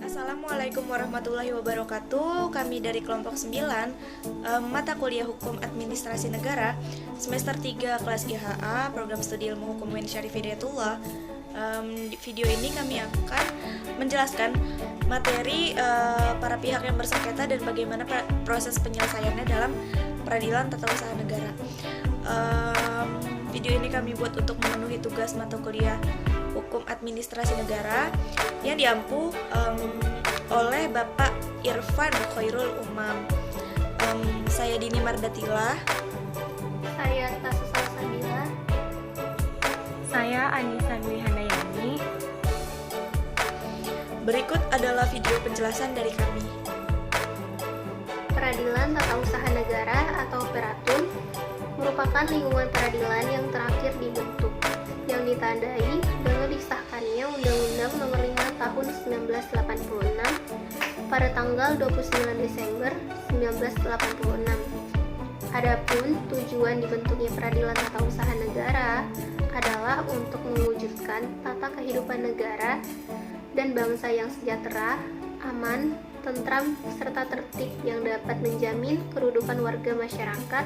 Assalamualaikum warahmatullahi wabarakatuh. Kami dari kelompok 9, mata kuliah Hukum Administrasi Negara, semester 3 kelas IHA, program studi ilmu hukum UIN Syarif Hidayatullah. Di video ini kami akan menjelaskan materi para pihak yang bersengketa dan bagaimana proses penyelesaiannya dalam peradilan tata usaha negara. Video ini kami buat untuk memenuhi tugas mata kuliah Hukum Administrasi Negara yang diampu oleh Bapak Irfan Khairul Umam. Saya Dini Mardatila. Saya Tasus Salsabila. Saya Anissa Dwi Handayani. Berikut adalah video penjelasan dari kami. Peradilan Tata Usaha Negara atau Peratun merupakan lingkungan peradilan yang terakhir dibentuk, yang ditandai dengan disahkannya Undang-Undang Nomor 5 Tahun 1986 pada tanggal 29 Desember 1986. Adapun tujuan dibentuknya Peradilan Tata Usaha Negara adalah untuk mewujudkan tata kehidupan negara dan bangsa yang sejahtera, aman, tentram, serta tertib yang dapat menjamin kehidupan warga masyarakat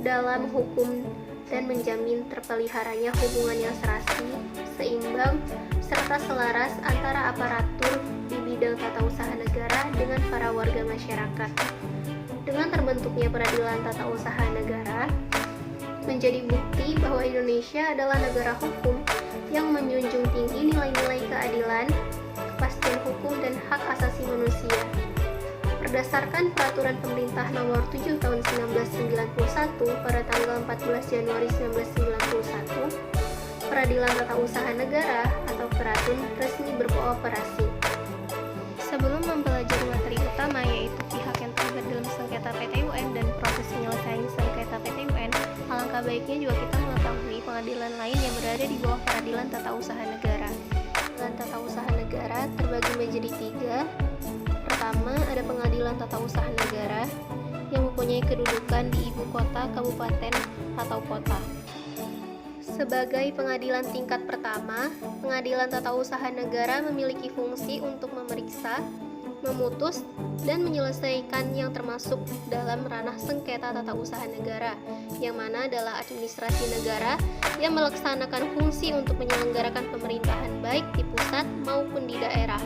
dalam hukum dan menjamin terpeliharanya hubungan yang serasi, seimbang, serta selaras antara aparatur di bidang tata usaha negara dengan para warga masyarakat. Dengan terbentuknya Peradilan Tata Usaha Negara, menjadi bukti bahwa Indonesia adalah negara hukum yang menjunjung tinggi nilai-nilai keadilan, kepastian hukum, dan hak asasi manusia. Berdasarkan Peraturan Pemerintah Nomor 7 Tahun 1991 pada tanggal 14 Januari 1991, Peradilan Tata Usaha Negara atau Peratun resmi berkooperasi. Sebelum mempelajari materi utama yaitu pihak yang terlibat dalam sengketa PT-UN dan proses penyelesaian sengketa PT-UN, alangkah baiknya juga kita mengetahui pengadilan lain yang berada di bawah Peradilan Tata Usaha Negara. Peradilan Tata Usaha Negara terbagi menjadi 3. Pertama, ada Pengadilan Tata Usaha Negara yang mempunyai kedudukan di ibu kota, kabupaten, atau kota. Sebagai pengadilan tingkat pertama, Pengadilan Tata Usaha Negara memiliki fungsi untuk memeriksa, memutus, dan menyelesaikan yang termasuk dalam ranah sengketa tata usaha negara, yang mana adalah administrasi negara yang melaksanakan fungsi untuk menyelenggarakan pemerintahan baik di pusat maupun di daerah.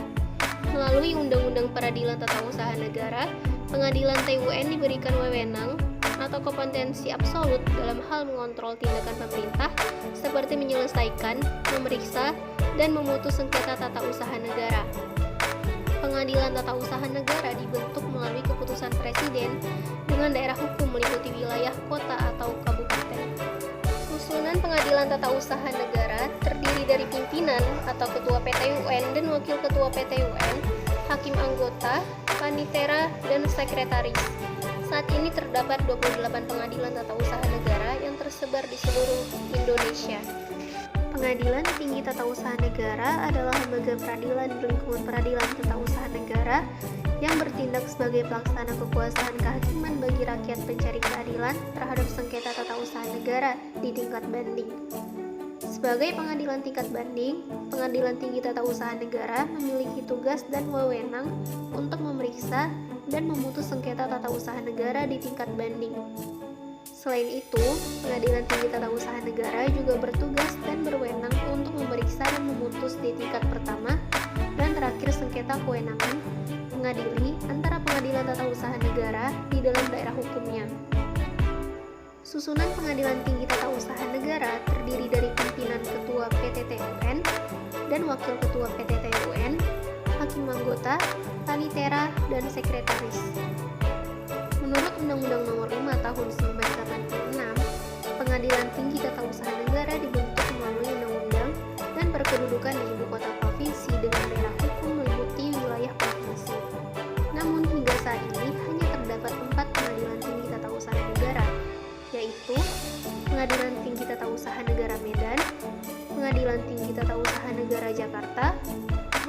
Melalui Undang-Undang Peradilan Tata Usaha Negara, Pengadilan TUN diberikan wewenang atau kompetensi absolut dalam hal mengontrol tindakan pemerintah seperti menyelesaikan, memeriksa, dan memutus sengketa tata usaha negara. Pengadilan Tata Usaha Negara dibentuk melalui keputusan Presiden dengan daerah hukum meliputi wilayah kota atau kabupaten. Susunan Pengadilan Tata Usaha Negara terdiri dari pimpinan atau ketua PT-UN dan wakil ketua PT-UN, hakim anggota, panitera, dan sekretaris. Saat ini terdapat 28 pengadilan tata usaha negara yang tersebar di seluruh Indonesia. Pengadilan Tinggi Tata Usaha Negara adalah lembaga peradilan di lingkungan Peradilan Tata Usaha Negara yang bertindak sebagai pelaksana kekuasaan kehakiman bagi rakyat pencari keadilan terhadap sengketa tata usaha negara di tingkat banding. Sebagai pengadilan tingkat banding, Pengadilan Tinggi Tata Usaha Negara memiliki tugas dan wewenang untuk memeriksa dan memutus sengketa tata usaha negara di tingkat banding. Selain itu, Pengadilan Tinggi Tata Usaha Negara juga bertugas dan berwenang untuk memeriksa dan memutus di tingkat pertama dan terakhir sengketa kewenangan mengadili antara Pengadilan Tata Usaha Negara di dalam daerah hukumnya. Susunan Pengadilan Tinggi Tata Usaha Negara terdiri dari pimpinan Ketua PTTUN dan Wakil Ketua PTTUN, hakim anggota, panitera, dan sekretaris. Menurut Undang-Undang Nomor 5 Tahun 1986, Pengadilan Tinggi Tata Usaha Negara dibentuk melalui undang-undang dan berkedudukan di ibu kota provinsi dengan daerah hukum meliputi wilayah provinsi. Namun hingga saat ini hanya terdapat 4 Pengadilan Tinggi Tata Usaha Negara, yaitu Pengadilan Tinggi Tata Usaha Negara Medan, Pengadilan Tinggi Tata Usaha Negara Jakarta,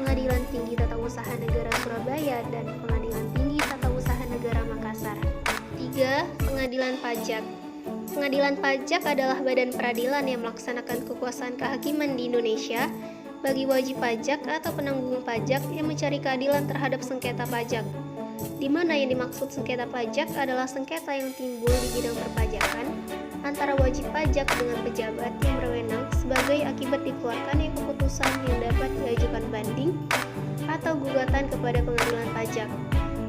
Pengadilan Tinggi Tata Usaha Negara Surabaya, dan Pengadilan Tinggi Tata Usaha Negara Makassar. 3. Pengadilan Pajak. Pengadilan Pajak adalah badan peradilan yang melaksanakan kekuasaan kehakiman di Indonesia bagi wajib pajak atau penanggung pajak yang mencari keadilan terhadap sengketa pajak, di mana yang dimaksud sengketa pajak adalah sengketa yang timbul di bidang perpajakan antara wajib pajak dengan pejabat yang berwenang sebagai akibat dikeluarkannya keputusan yang dapat diajukan banding atau gugatan kepada pengadilan pajak.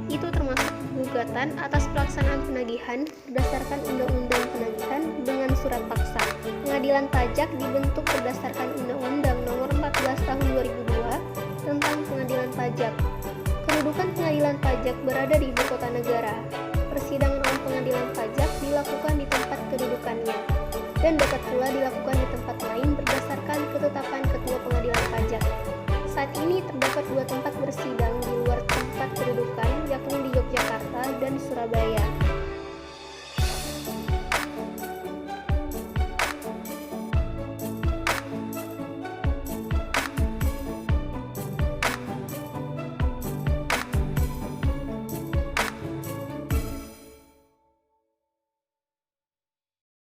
Itu termasuk gugatan atas pelaksanaan penagihan berdasarkan Undang-Undang Penagihan dengan surat paksa. Pengadilan pajak dibentuk berdasarkan Undang-Undang Nomor 14 Tahun 2002 tentang Pengadilan Pajak. Kedudukan pengadilan pajak berada di ibu kota negara. Persidangan oleh pengadilan pajak dilakukan di tempat kedudukannya dan dapat pula dilakukan di tempat lain berdasarkan ketetapan ketua pengadilan pajak. Saat ini terdapat 2 tempat bersidang di luar tempat kedudukan, yakni di Yogyakarta dan di Surabaya.